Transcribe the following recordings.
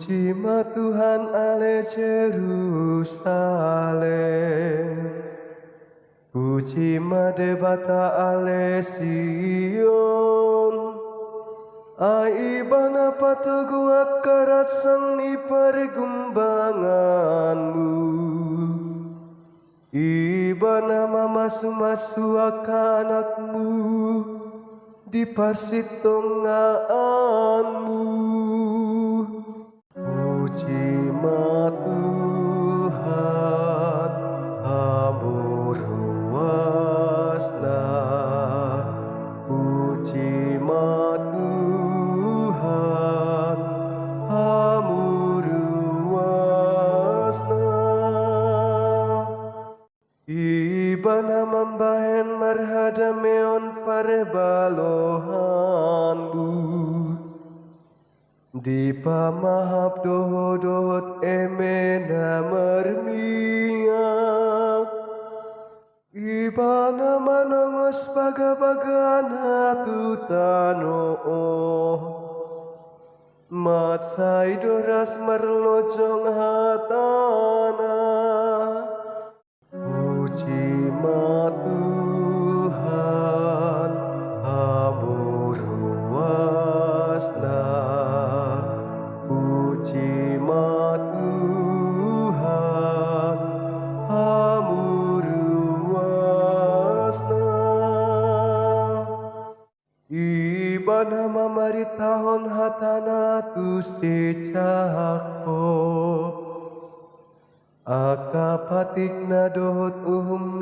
Puji ma Tuhan ale Jerusalem, puji ma debata ale Sion. Ai bana patogu akarat sang ni pergumbanganmu, ibana mamasu-masu akanakmu di parsitongaanmu. Puji ma Tuhan hamuruasna, puji ma Tuhan hamuruasna. Ibana mambahen marhadameon parebalohanmu, di pamahap dohot emena mermiak. Ibana manongos bagabagana tutano, matsai doras marlojong hatana. Puji ma Tuhan hamuruasna, puji ma Tuhan hamuruasna. Ibana mamaritahon hatana tu secako, akapatik na dohot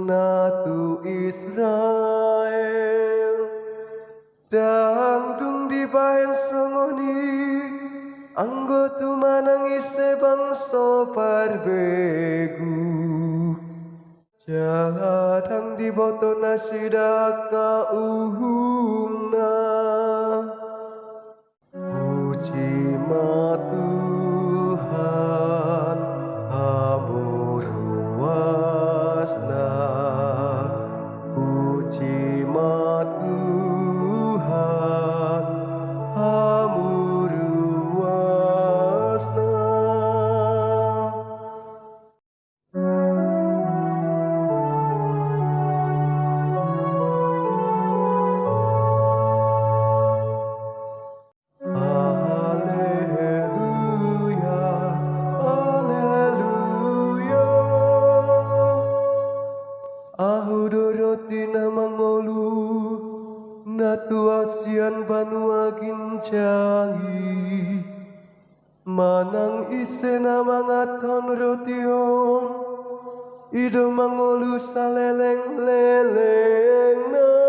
na tu Israel. Dangdung di bayan songoni, anggotu manang ise bangso parbegu. Jaladang di boto nasidaka uhumna, puji ma Tuhan hamuruasna, puji ma Tuhan hamuruasna. Natuasian banua ginjangi, manang ise na mangaton rotion, ido mangolu saleleng-leleng na.